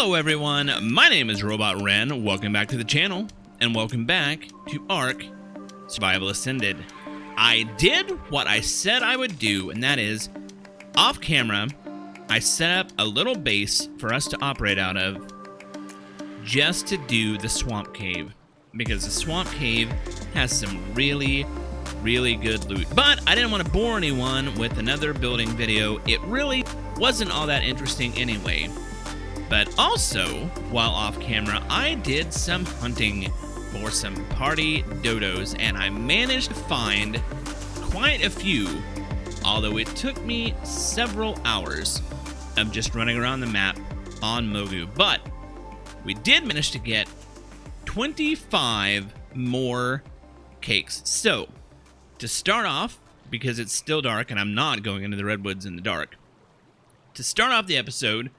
Hello everyone, my name is Robot Ren, welcome back to the channel, and welcome back to Ark Survival Ascended. I did what I said I would do, and that is, off camera, I set up a little base for us to operate out of, just to do the swamp cave, because the swamp cave has some really good loot. But I didn't want to bore anyone with another building video. It really wasn't all that interesting anyway. But also, while off camera, I did some hunting for some party dodos, and I managed to find quite a few, although it took me several hours of just running around the map on Mogu. But we did manage to get 25 more cakes. So, to start off, because it's still dark and I'm not going into the redwoods in the dark, to start off the episode,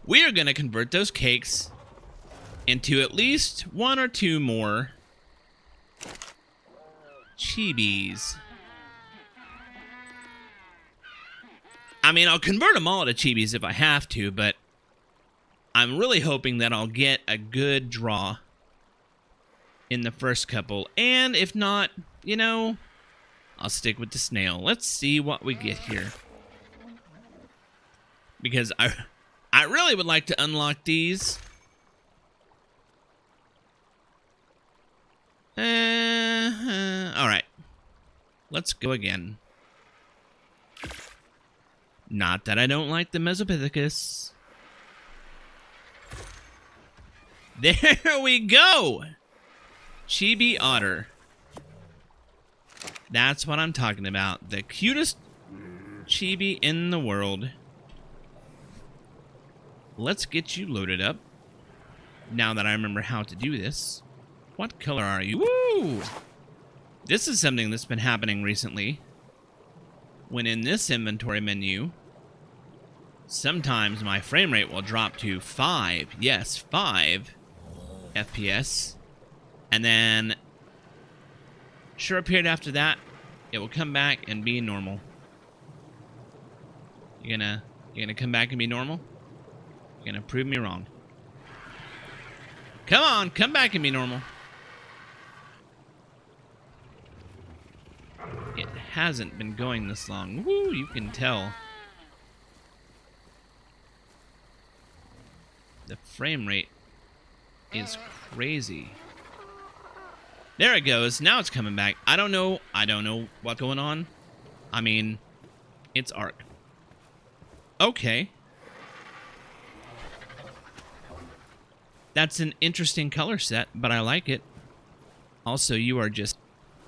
we are going to convert those cakes into at least one or two more chibis. I mean, I'll convert them all to chibis if I have to, but I'm really hoping that I'll get a good draw in the first couple. And if not, you know, I'll stick with the snail. Let's see what we get here. Because I really would like to unlock these. Alright. Let's go again. Not that I don't like the Mesopithecus. There we go! Chibi otter. That's what I'm talking about. The cutest chibi in the world. Let's get you loaded up. Now that I remember how to do this. What color are you? Woo! This is something that's been happening recently. When in this inventory menu, sometimes my frame rate will drop to 5. Yes, 5 FPS. And then, short period after that, it will come back and be normal. You gonna come back and be normal? You're gonna prove me wrong. Come on, come back and be normal. It hasn't been going this long. Woo, you can tell. The frame rate is crazy. There it goes. Now it's coming back. I don't know what's going on. I mean, it's Ark. Okay. That's an interesting color set, but I like it. Also, you are just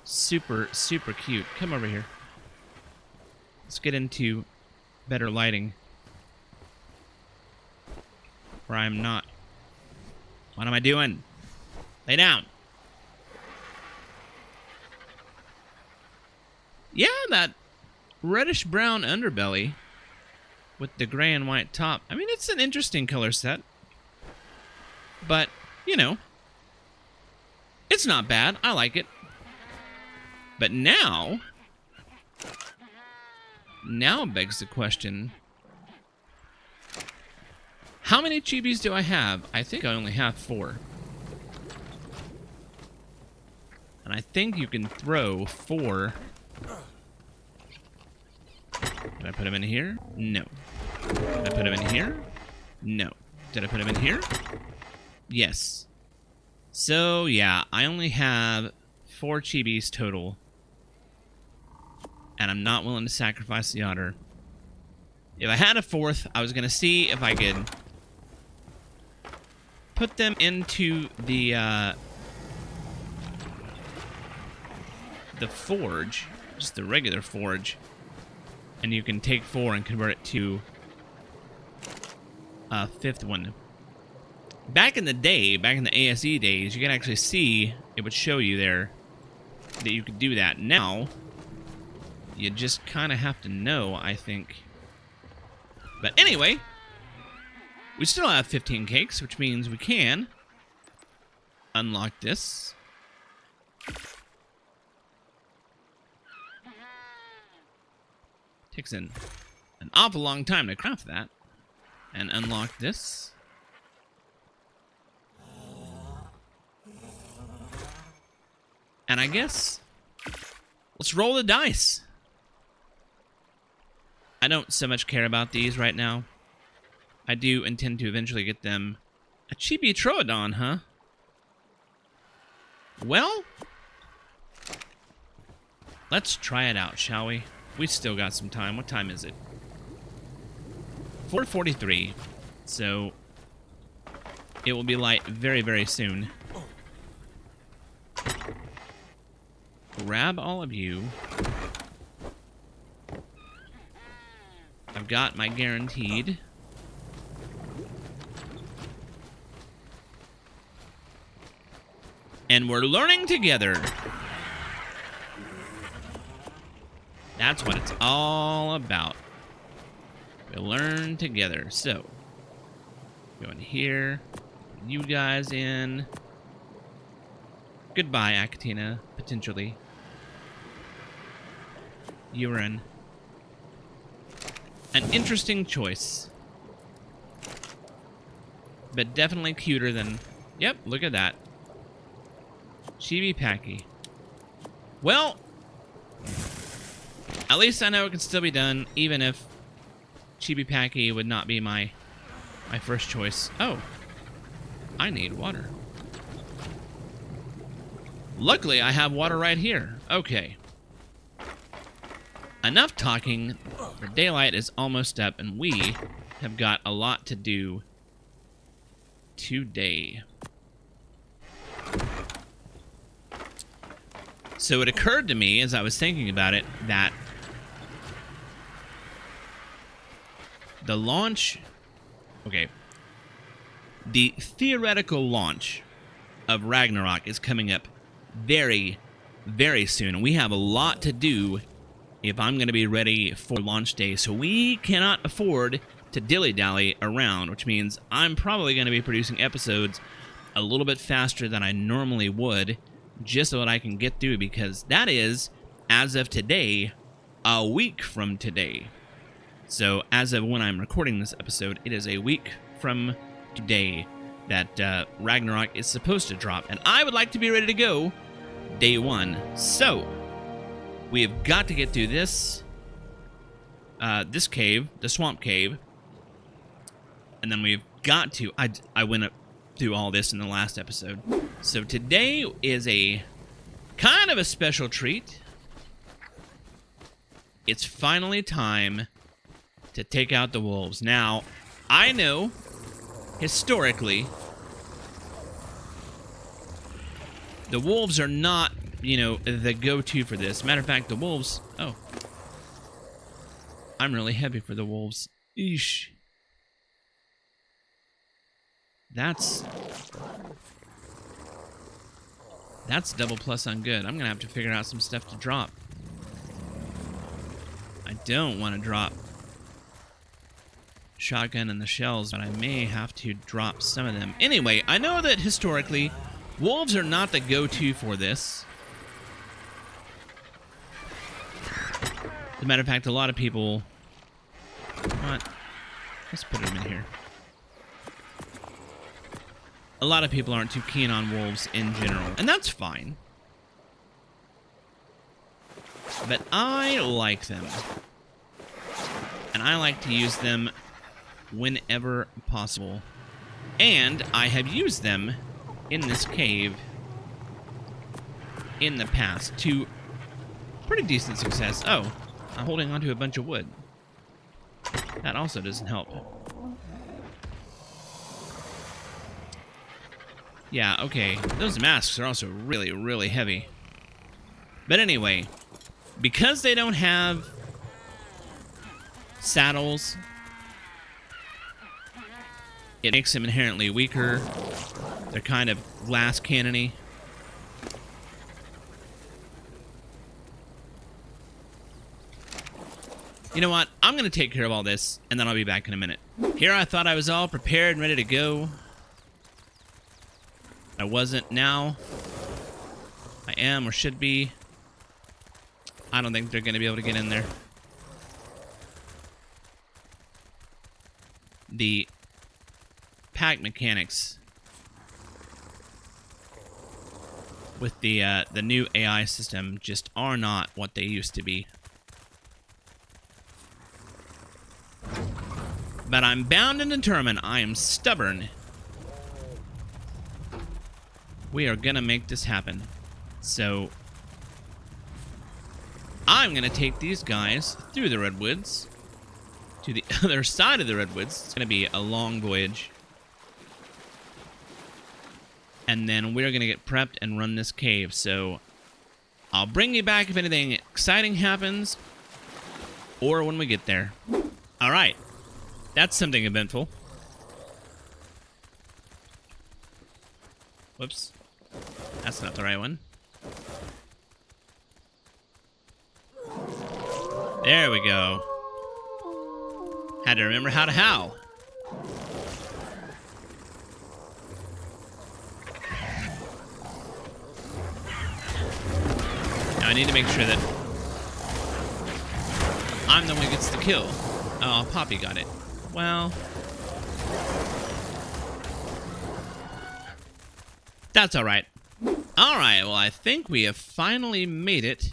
super cute. Come over here. Let's get into better lighting. Where I'm not. What am I doing? Lay down. Yeah, that reddish-brown underbelly with the gray and white top. I mean, it's an interesting color set. But, you know, it's not bad. I like it. But now begs the question, how many chibis do I have? I think I only have 4. And I think you can throw 4. Did I put them in here? No. Did I put them in here? No. Did I put them in here? Yes. So, yeah, I only have 4 chibis total. And I'm not willing to sacrifice the otter. If I had a 4th, I was going to see if I could put them into the forge. Just the regular forge. And you can take 4 and convert it to a 5th one. Back in the day, back in the ASE days, you could actually see, it would show you there that you could do that. Now, you just kind of have to know, I think. But anyway, we still have 15 cakes, which means we can unlock this. Takes an awful long time to craft that. And unlock this. And I guess let's roll the dice. I don't so much care about these right now. I do intend to eventually get them. A chibi Troodon, huh? Well, let's try it out, shall we? We still got some time. What time is it? 4:43. So it will be light very, very soon. Grab all of you. I've got my guaranteed. And we're learning together. That's what it's all about. We learn together. So, go in here. You guys in. Goodbye, Akatina, potentially. You're in. An interesting choice. But definitely cuter than... Yep, look at that. Chibi Packy. Well, at least I know it can still be done, even if Chibi Packy would not be my first choice. Oh, I need water. Luckily, I have water right here. Okay. Enough talking. For daylight is almost up, and we have got a lot to do today. So it occurred to me, as I was thinking about it, that the launch... Okay. The theoretical launch of Ragnarok is coming up very, very soon. And we have a lot to do if I'm going to be ready for launch day. So we cannot afford to dilly-dally around, which means I'm probably going to be producing episodes a little bit faster than I normally would, just so that I can get through, because that is, as of today, a week from today. So as of when I'm recording this episode, it is a week from today that Ragnarok is supposed to drop, and I would like to be ready to go day one. So we have got to get through this this cave, the swamp cave, and then we've got to... I went up through all this in the last episode. So today is a kind of a special treat. It's finally time to take out the wolves. Now, I know, historically, the wolves are not, you know, the go-to for this. Matter of fact, the wolves... Oh. I'm really heavy for the wolves. Eesh. That's double plus on good. I'm gonna have to figure out some stuff to drop. I don't want to drop shotgun and the shells, but I may have to drop some of them. Anyway, I know that historically, wolves are not the go-to for this. As a matter of fact, a lot of people... What? Let's put them in here. A lot of people aren't too keen on wolves in general, and that's fine. But I like them. And I like to use them whenever possible. And I have used them in this cave in the past to pretty decent success. Oh, I'm holding onto a bunch of wood. That also doesn't help. Yeah, okay. Those masks are also really, really heavy. But anyway, because they don't have saddles, it makes them inherently weaker. They're kind of glass cannon-y. You know what? I'm going to take care of all this, and then I'll be back in a minute. Here I thought I was all prepared and ready to go. I wasn't. Now I am, or should be. I don't think they're going to be able to get in there. The pack mechanics with the new AI system just are not what they used to be. But I'm bound and determined. I am stubborn. We are gonna make this happen. So I'm gonna take these guys through the redwoods to the other side of the redwoods. It's gonna be a long voyage. And then we're gonna get prepped and run this cave. So I'll bring you back if anything exciting happens or when we get there. All right. That's something eventful. Whoops. That's not the right one. There we go. Had to remember how to howl. Now I need to make sure that I'm the one who gets the kill. Oh, Poppy got it. Well, that's all right. All right, well, I think we have finally made it.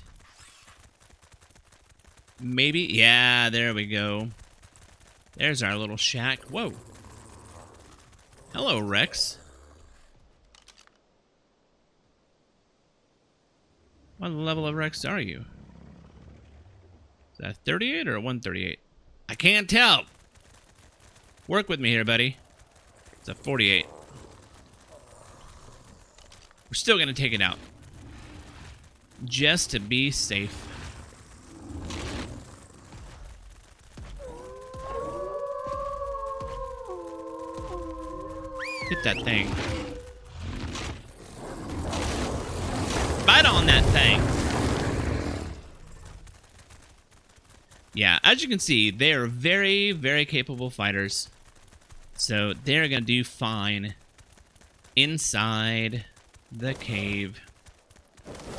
Maybe, yeah, there we go. There's our little shack. Whoa. Hello, Rex. What level of Rex are you? Is that 38 or 138? I can't tell. Work with me here, buddy. It's a 48. We're still gonna take it out. Just to be safe. Hit that thing. Bite on that thing. Yeah, as you can see, they are very, very capable fighters. So they're gonna do fine inside the cave.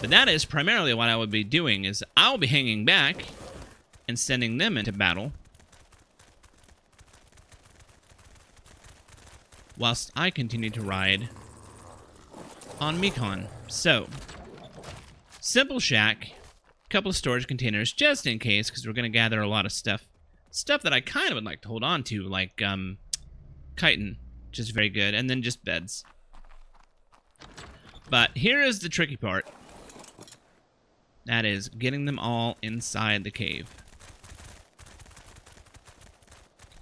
But that is primarily what I would be doing, is I'll be hanging back and sending them into battle, whilst I continue to ride on Mekon. So, simple shack, couple of storage containers just in case, because we're going to gather a lot of stuff. Stuff that I kind of would like to hold on to, like chitin, which is very good, and then just beds. But here is the tricky part. That is getting them all inside the cave.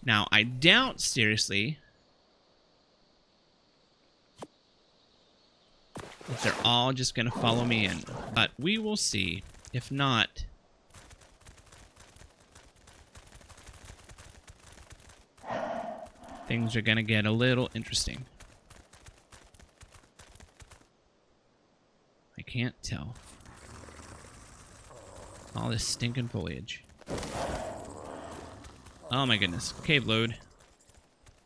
Now, I doubt seriously if they're all just going to follow me in, but we will see. If not, things are going to get a little interesting. I can't tell. All this stinking foliage. Oh my goodness. Cave load.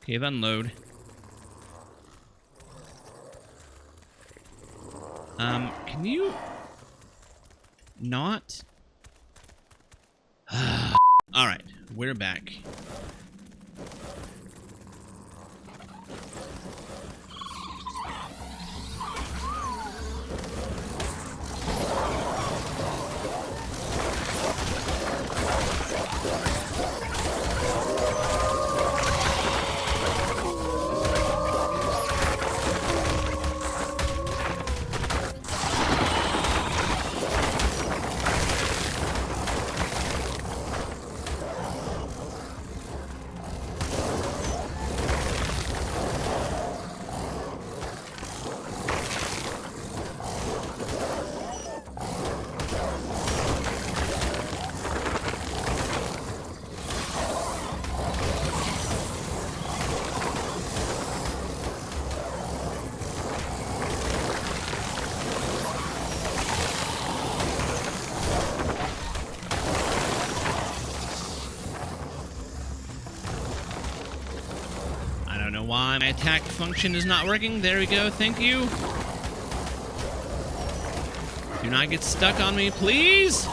Cave unload. Can you not? Alright, we're back. Why my attack function is not working. There we go. Thank you. Do not get stuck on me, please.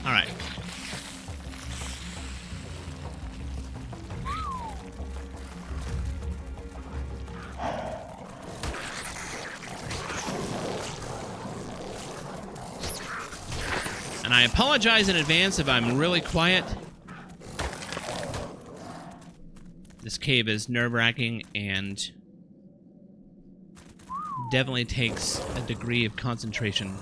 All right. And I apologize in advance if I'm really quiet. This cave is nerve-wracking and definitely takes a degree of concentration.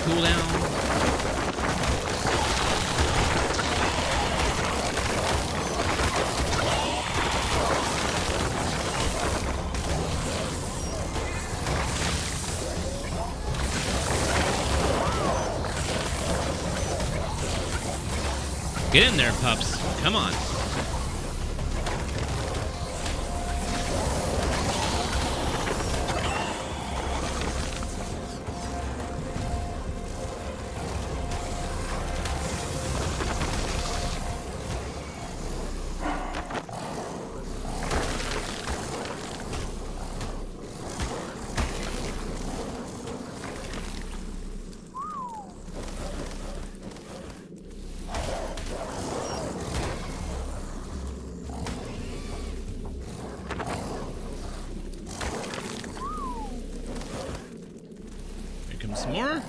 Cooldown. Get in there, pups. Come on. Some more.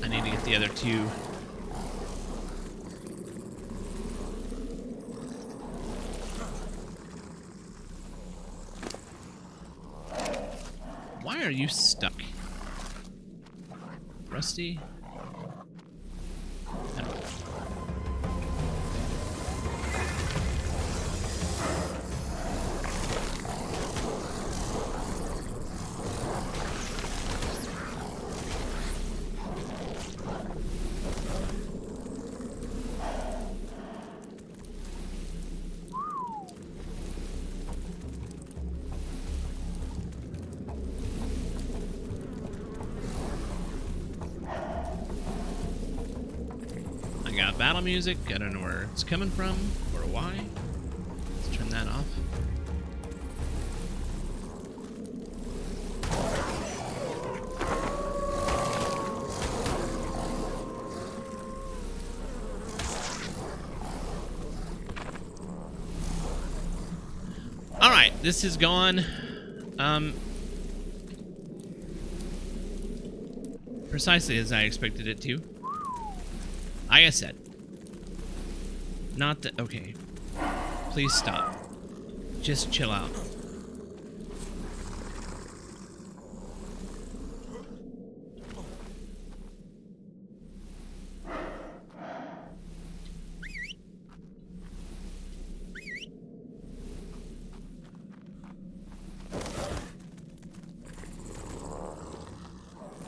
I need to get the other two. Why are you stuck? Rusty? No. Got battle music. I don't know where it's coming from or why. Let's turn that off. All right, this is gone. Precisely as I expected it to. Like I said, not that. Okay, please stop. Just chill out.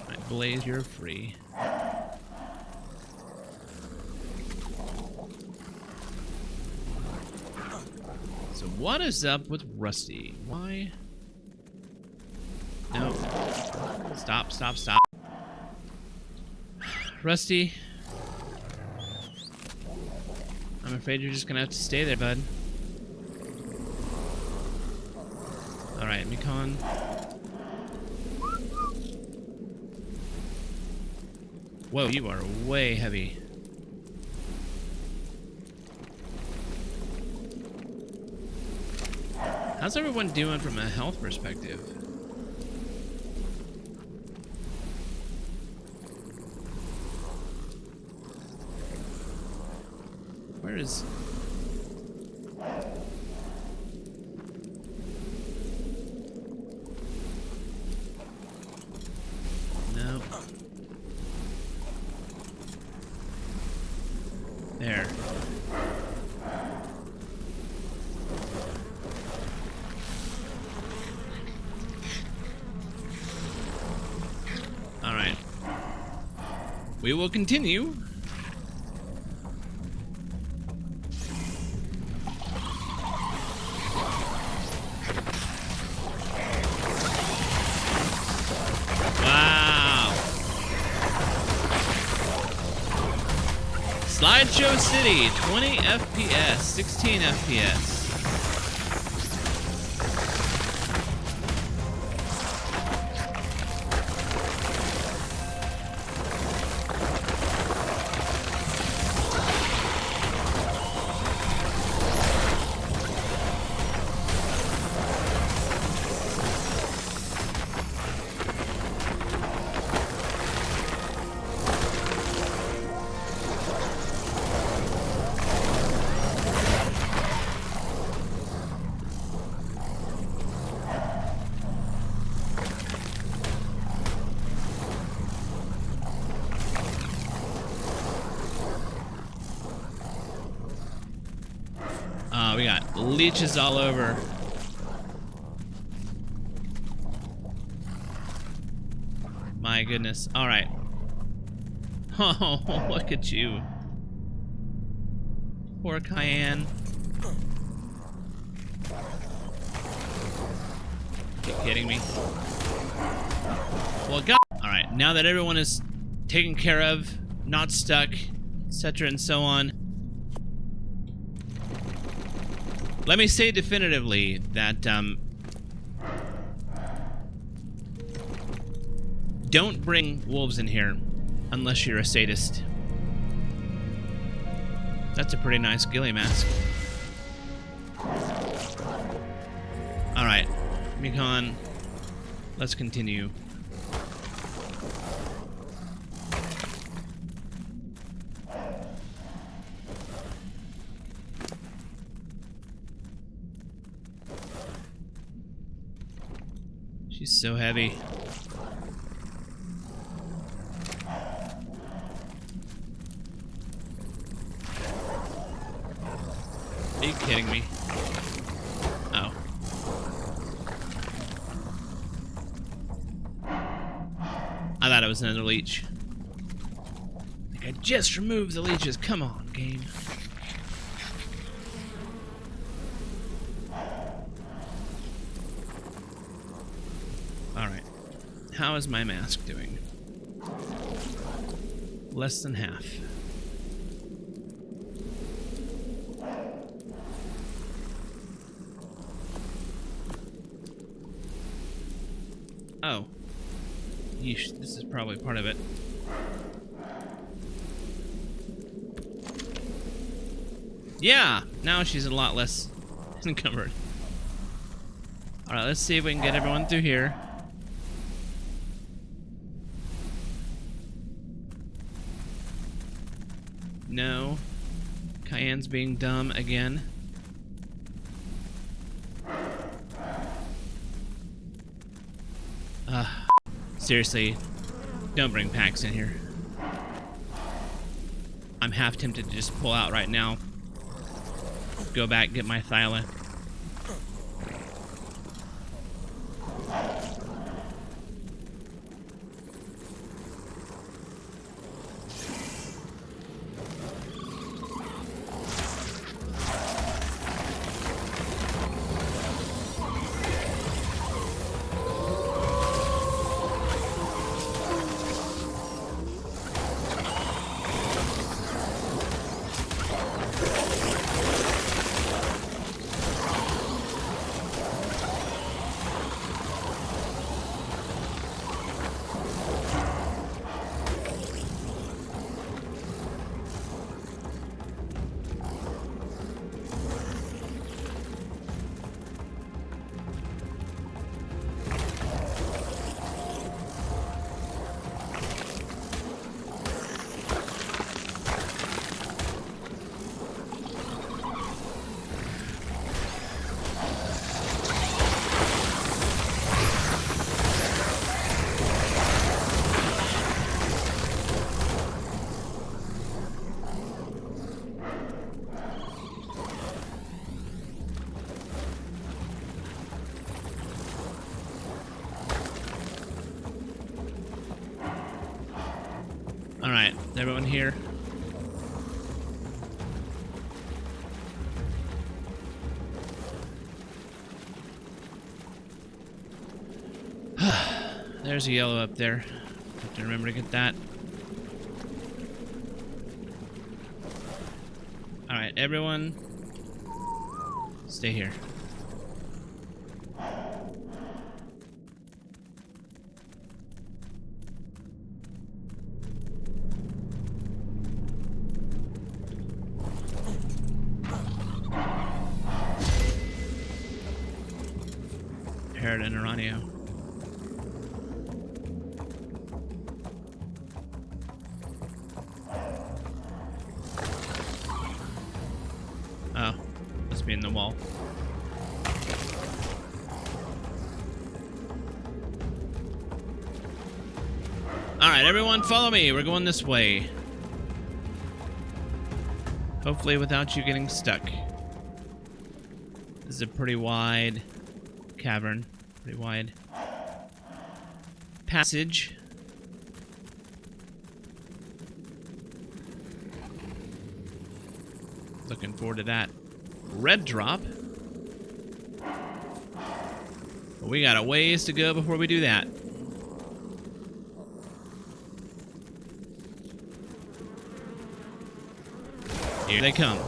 Right, Blaze, you're free. What is up with Rusty? Why? No. Stop, stop, stop. Rusty. I'm afraid you're just gonna have to stay there, bud. Alright, Mikon. Whoa, you are way heavy. How's everyone doing from a health perspective? Where is... No. There. We will continue Slideshow City, 20 FPS, 16 FPS. We got leeches all over. My goodness. All right. Oh, look at you. Poor Cayenne. Are you kidding me? Well, God. All right. Now that everyone is taken care of, not stuck, etc. and so on, let me say definitively that don't bring wolves in here unless you're a sadist. That's a pretty nice ghillie mask. Alright, Mikon, let's continue. She's so heavy. Are you kidding me? Oh. I thought it was another leech. Like I just removed the leeches. Come on, game. Alright. How is my mask doing? Less than half. Oh. Yeesh, this is probably part of it. Yeah! Now she's a lot less encumbered. Alright, let's see if we can get everyone through here. No. Cayenne's being dumb again. Seriously, don't bring packs in here. I'm half tempted to just pull out right now. Go back, get my Thyla. Alright, is everyone here? There's a yellow up there. Have to remember to get that. Alright, everyone, stay here. Parrot and Aranio. Oh, must be in the wall. Alright, everyone, follow me. We're going this way. Hopefully without you getting stuck. This is a pretty wide cavern. Pretty wide passage. Looking forward to that red drop. But we got a ways to go before we do that. Here they come.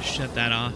Shut that off.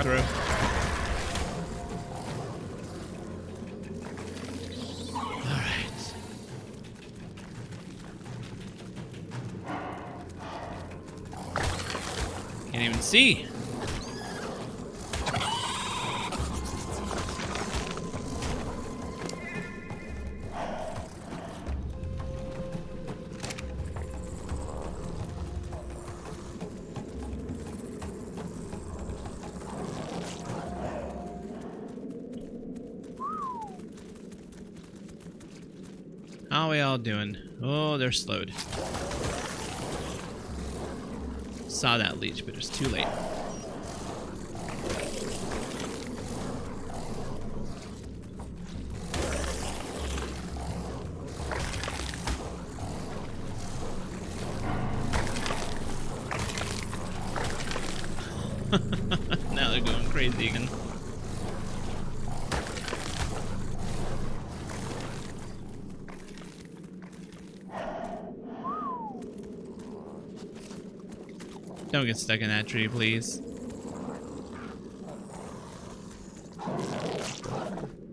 Through. Alright. Can't even see. How are we all doing? Oh, they're slowed. Saw that leech, but it was too late. Now they're going crazy again. Don't get stuck in that tree, please.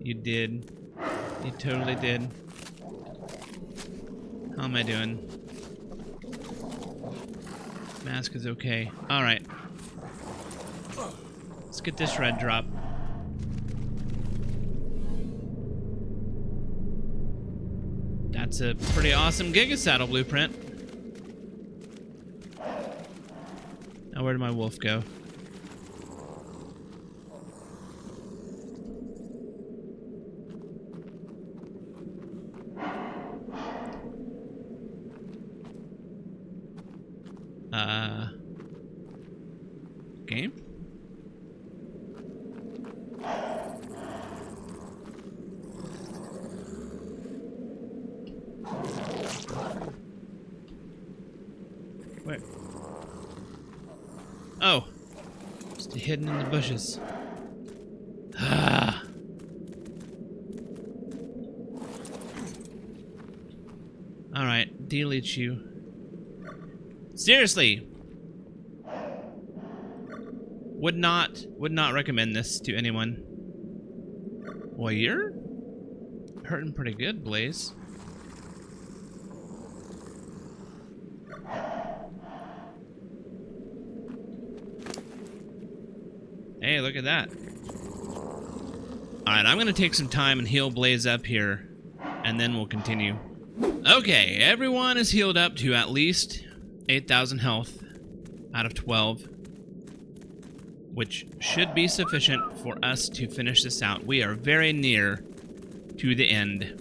You did. You totally did. How am I doing? Mask is okay. Alright. Let's get this red drop. That's a pretty awesome Giga Saddle blueprint. Now where did my wolf go? Game? Where? Oh, just hidden in the bushes. Ah. All right, delete you. Seriously, would not recommend this to anyone. Warrior? hurting pretty good, Blaze. Hey, look at that. Alright, I'm going to take some time and heal Blaze up here, and then we'll continue. Okay, everyone is healed up to at least 8,000 health out of 12, which should be sufficient for us to finish this out. We are very near to the end.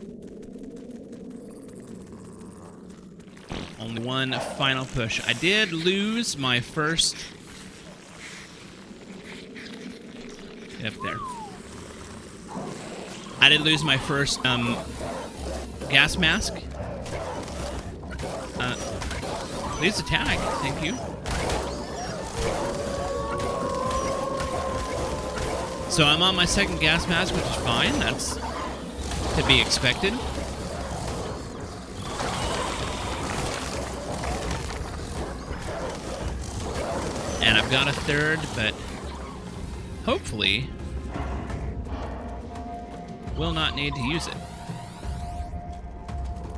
Only one final push. I did lose my first... Get up there. I did lose my first gas mask. Please attack. Thank you. So I'm on my second gas mask, which is fine. That's to be expected. And I've got a third, but hopefully will not need to use it.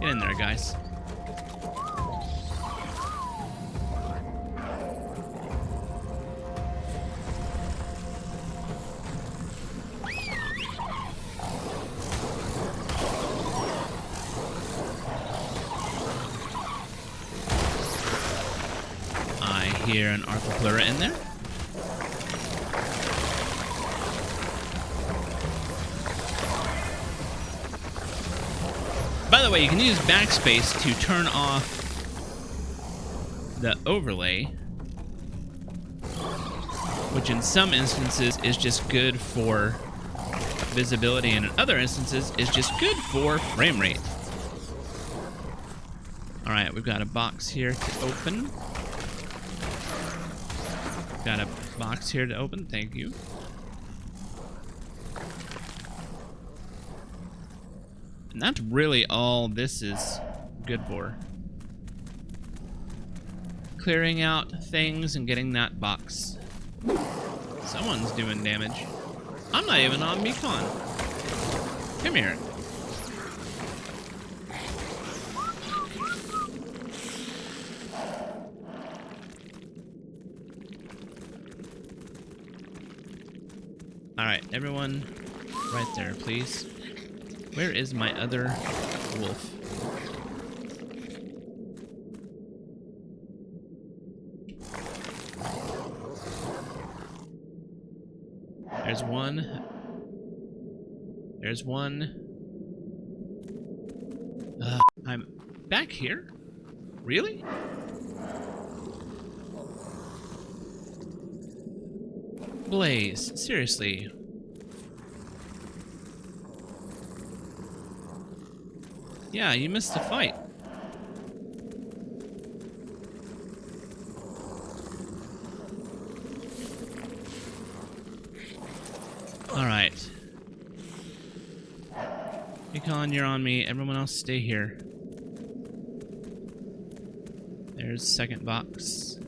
Get in there, guys. I hear an Arthropleura in there. By the way, you can use backspace to turn off the overlay, which in some instances is just good for visibility, and in other instances is just good for frame rate. Alright, we've got a box here to open. Got a box here to open, thank you. And that's really all this is good for. Clearing out things and getting that box. Someone's doing damage. I'm not even on Mekon. Come here. Alright, everyone right there, please. Where is my other wolf? There's one. There's one. I'm back here? Really? Blaze, seriously. Yeah, you missed the fight. Alright. Mekon, you're on me. Everyone else stay here. There's the second box.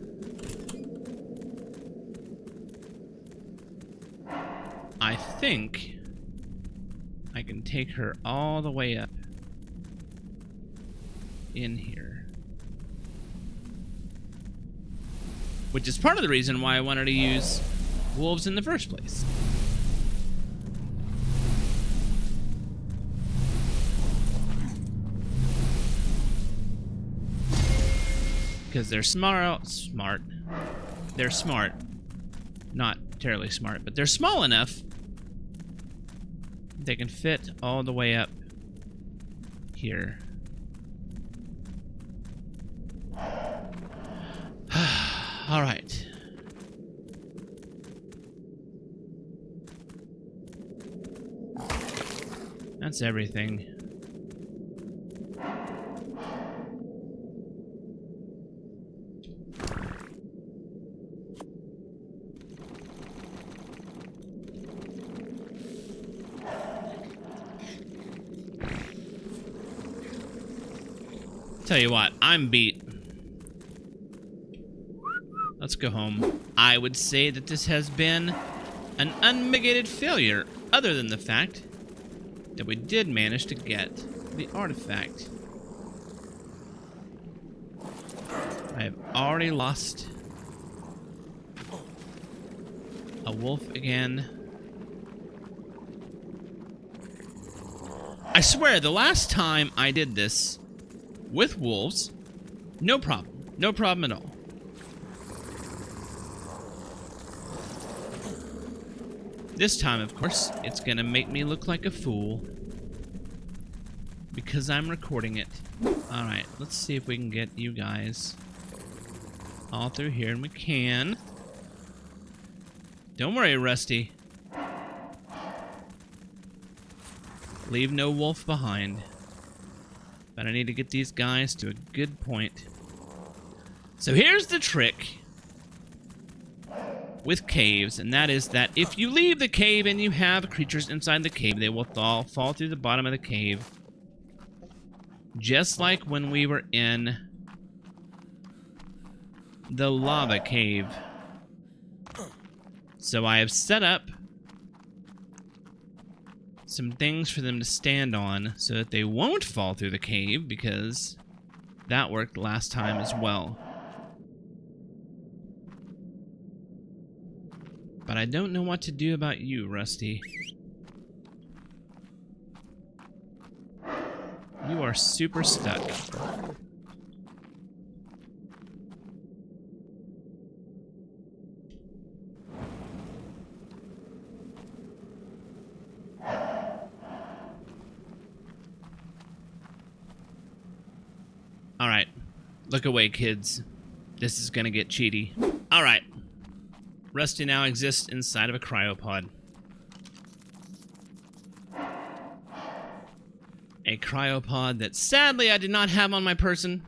I think I can take her all the way up in here, which is part of the reason why I wanted to use wolves in the first place. Because they're smart. They're smart. Not terribly smart, but they're small enough they can fit all the way up here. All right. That's everything. Tell you what, I'm beat. Let's go home. I would say that this has been an unmitigated failure, other than the fact that we did manage to get the artifact. I have already lost a wolf again. I swear, the last time I did this with wolves, no problem. No problem at all. This time, of course, it's gonna make me look like a fool because I'm recording it. Alright, let's see if we can get you guys all through here, and we can. Don't worry, Rusty. Leave no wolf behind. But I need to get these guys to a good point. So here's the trick with caves, and that is that if you leave the cave and you have creatures inside the cave, they will fall through the bottom of the cave. Just like when we were in the lava cave. So I have set up some things for them to stand on so that they won't fall through the cave, because that worked last time as well. But I don't know what to do about you, Rusty. You are super stuck. Alright. Look away, kids. This is gonna get cheaty. Alright. Rusty now exists inside of a cryopod. A cryopod that sadly I did not have on my person.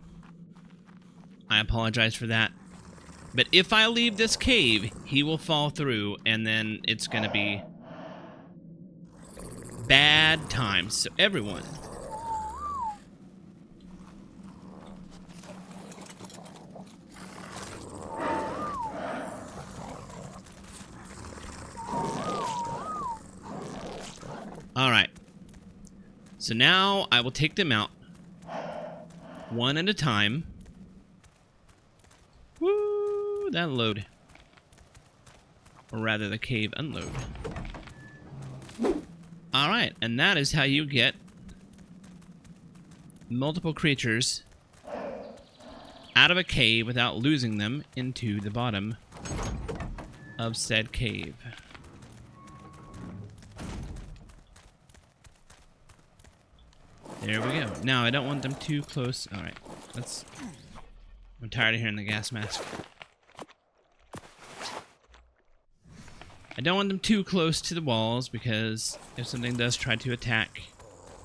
I apologize for that. But if I leave this cave, he will fall through, and then it's gonna be bad times. So everyone, alright. So now I will take them out one at a time. Woo! That load. Or rather, the cave unload. Alright, and that is how you get multiple creatures out of a cave without losing them into the bottom of said cave. There we go. Now, I don't want them too close. Alright, let's... I'm tired of hearing the gas mask. I don't want them too close to the walls, because if something does try to attack,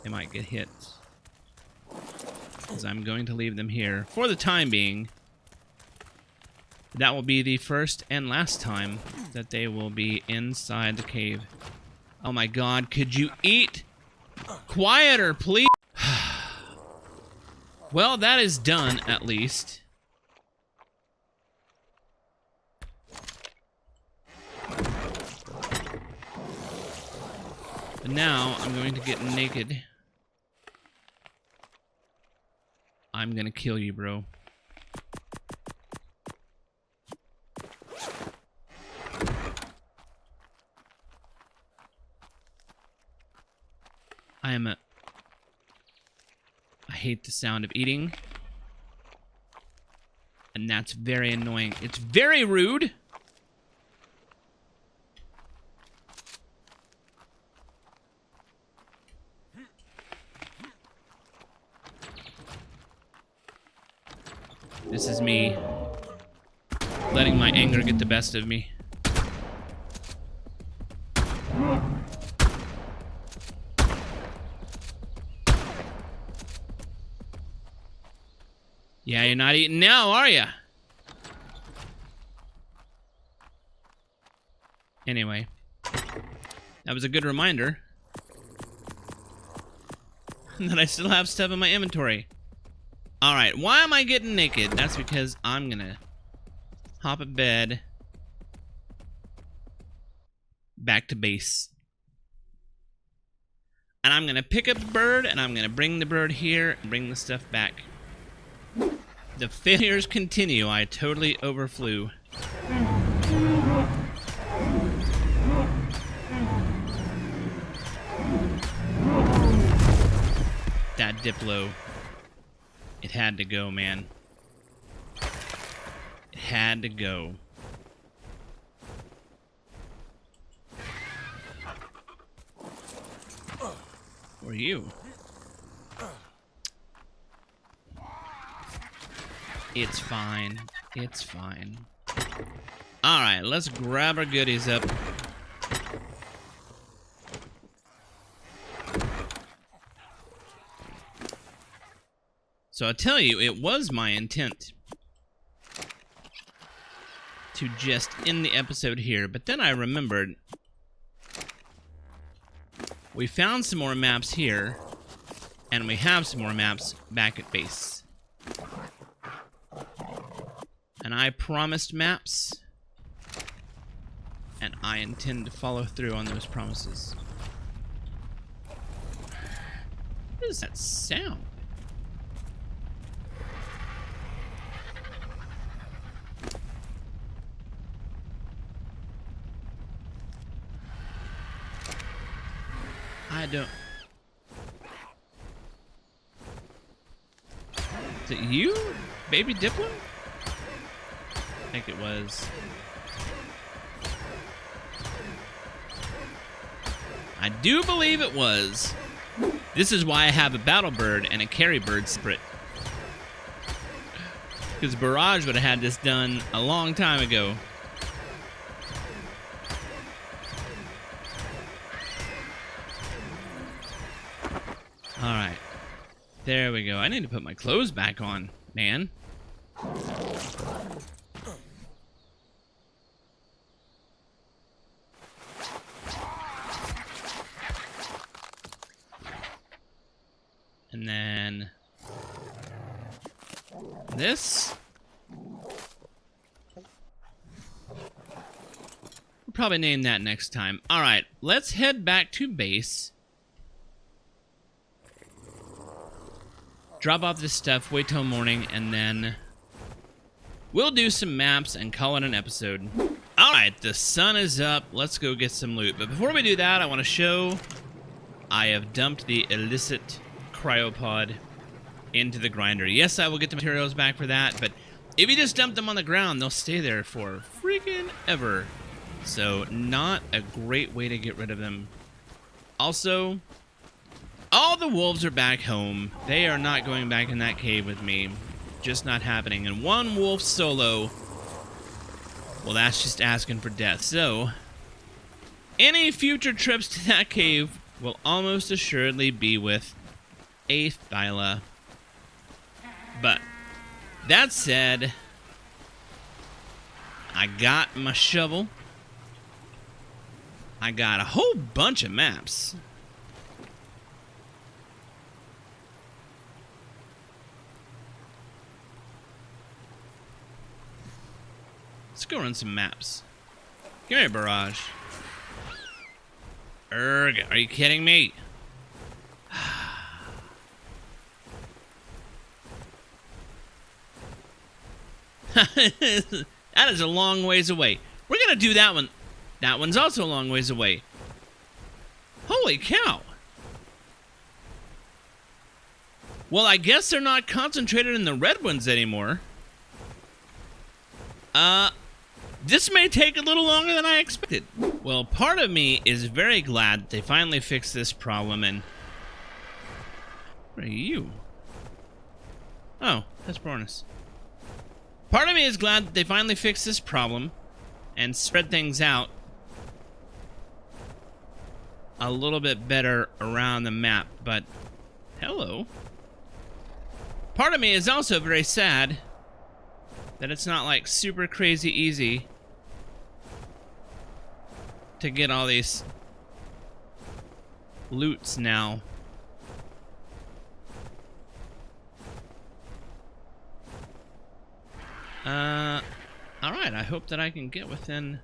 they might get hit. Because I'm going to leave them here for the time being. That will be the first and last time that they will be inside the cave. Oh my god, could you eat quieter, please? Well, that is done, at least. But now, I'm going to get naked. I'm gonna kill you, bro. I hate the sound of eating. And that's very annoying. It's very rude. This is me letting my anger get the best of me. Yeah, you're not eating now, are ya? Anyway, that was a good reminder that I still have stuff in my inventory. Alright, why am I getting naked? That's because I'm gonna hop a bed back to base. And I'm going to pick up the bird, and I'm going to bring the bird here and bring the stuff back. The failures continue. I totally overflew. That Diplo. It had to go, man. It had to go. Who are you? It's fine. It's fine. Alright, let's grab our goodies up. So I'll tell you, it was my intent to just end the episode here, but then I remembered we found some more maps here, and we have some more maps back at base. And I promised maps, and I intend to follow through on those promises. What is that sound? I don't... Is it you, Baby Diplo? I think it was. I do believe it was. This is why I have a battle bird and a carry bird separate. Because Barrage would have had this done a long time ago. Alright. There we go. I need to put my clothes back on, man. And then this. We'll probably name that next time. Alright, let's head back to base. Drop off this stuff, wait till morning, and then we'll do some maps and call it an episode. Alright, the sun is up. Let's go get some loot. But before we do that, I want to show I have dumped the illicit cryopod into the grinder. Yes, I will get the materials back for that, but if you just dump them on the ground, they'll stay there for freaking ever. So, not a great way to get rid of them. Also, all the wolves are back home. They are not going back in that cave with me. Just not happening. And one wolf solo, well, that's just asking for death. So, any future trips to that cave will almost assuredly be with a Thyla. But, that said, I got my shovel. I got a whole bunch of maps. Let's go run some maps. Give me a Barrage. Erg, are you kidding me? That is a long ways away. We're gonna do that one. That one's also a long ways away. Holy cow. Well, I guess they're not concentrated in the red ones anymore. This may take a little longer than I expected. Well, part of me is very glad that they finally fixed this problem, and... What are you? Oh, that's Bornus. Part of me is glad that they finally fixed this problem and spread things out a little bit better around the map, but... Hello. Part of me is also very sad that it's not like super crazy easy to get all these loots now. Alright, I hope that I can get within...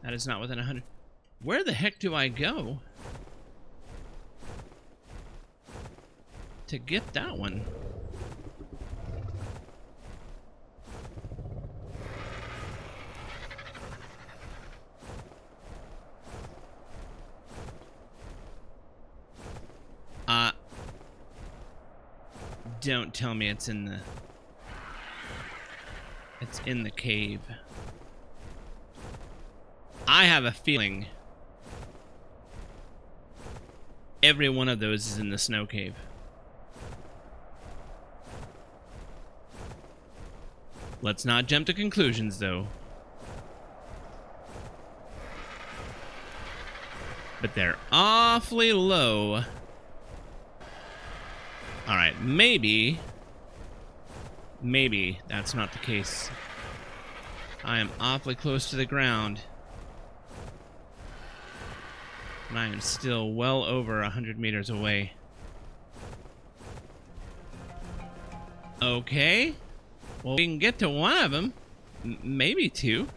That is not within 100. Where the heck do I go to get that one? Don't tell me it's in the cave. I have a feeling every one of those is in the snow cave. Let's not jump to conclusions, though. But they're awfully low. Alright, maybe that's not the case. I am awfully close to the ground. And I am still well over 100 meters away. Okay. Well, we can get to one of them. Maybe two.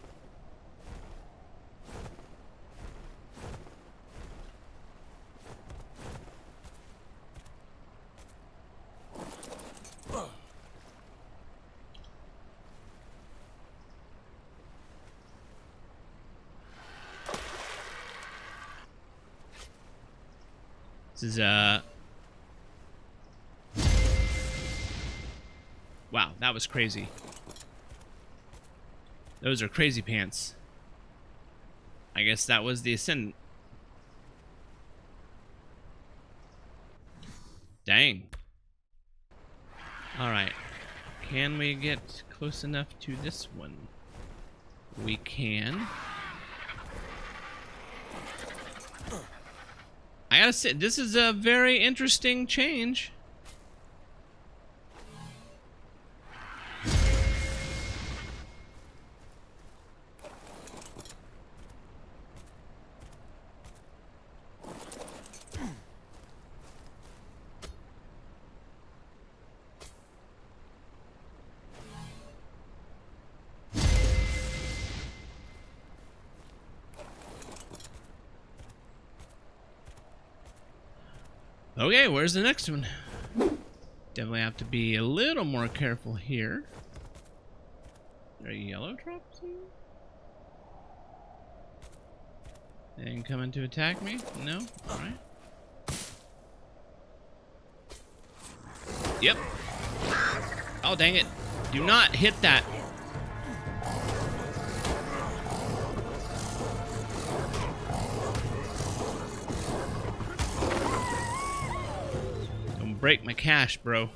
This is, wow, that was crazy. Those are crazy pants. I guess that was the ascendant. Dang. Alright. Can we get close enough to this one? We can. I gotta say, this is a very interesting change. Okay, where's the next one? Definitely have to be a little more careful here. Are there yellow drops in there? They ain't coming to attack me? No? Alright. Yep. Oh, dang it. Do not hit that. Break my cash, bro.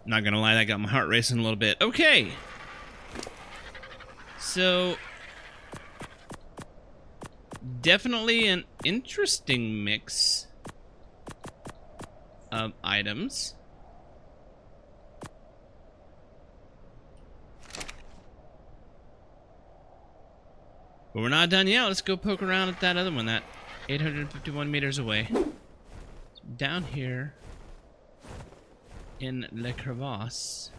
Not gonna lie, that got my heart racing a little bit. Okay. So, definitely an interesting mix of items. But we're not done yet. Let's go poke around at that other one, that 851 meters away. So down here in Le Crevasse.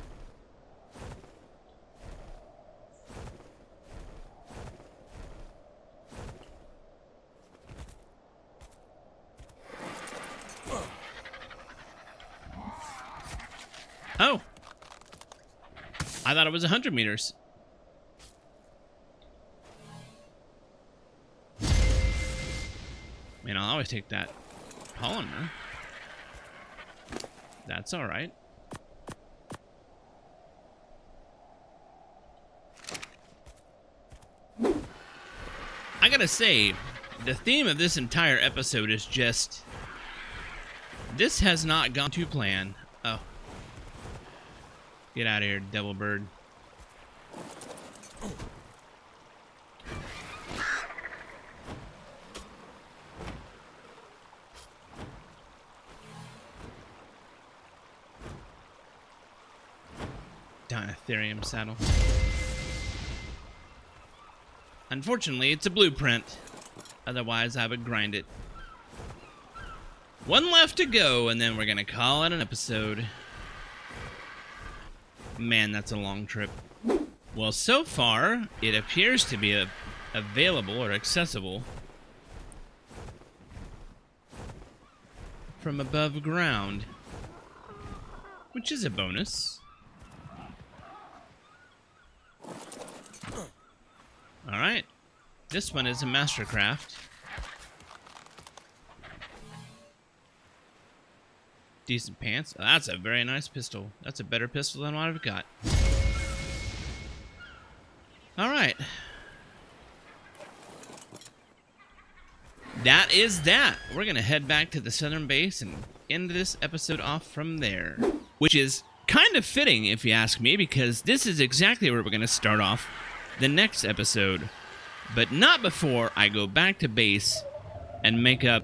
Oh! I thought it was 100 meters. Man, I'll always take that polymer. That's alright. I gotta say, the theme of this entire episode is just... this has not gone to plan. Oh. Get out of here, devil bird. Ethereum saddle. Unfortunately, it's a blueprint. Otherwise, I would grind it. One left to go, and then we're gonna call it an episode. Man, that's a long trip. Well, so far, it appears to be available or accessible from above ground, which is a bonus. Alright, this one is a mastercraft. Decent pants. Oh, that's a very nice pistol. That's a better pistol than what I've got. Alright. That is that. We're going to head back to the southern base and end this episode off from there. Which is kind of fitting, if you ask me, because this is exactly where we're going to start off the next episode. But not before I go back to base and make up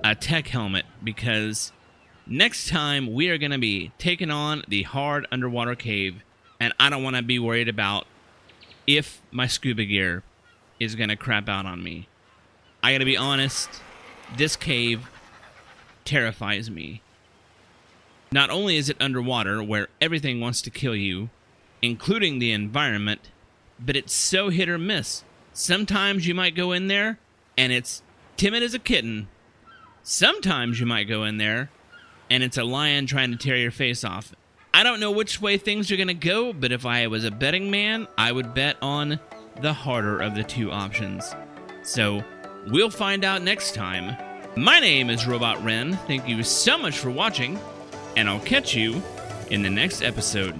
a tech helmet, because next time we are going to be taking on the hard underwater cave, and I don't want to be worried about if my scuba gear is going to crap out on me. I gotta be honest, this cave terrifies me. Not only is it underwater, where everything wants to kill you, including the environment, but it's so hit or miss. Sometimes you might go in there, and it's timid as a kitten. Sometimes you might go in there, and it's a lion trying to tear your face off. I don't know which way things are gonna go, but if I was a betting man, I would bet on the harder of the two options. So, we'll find out next time. My name is Robot Ren. Thank you so much for watching, and I'll catch you in the next episode.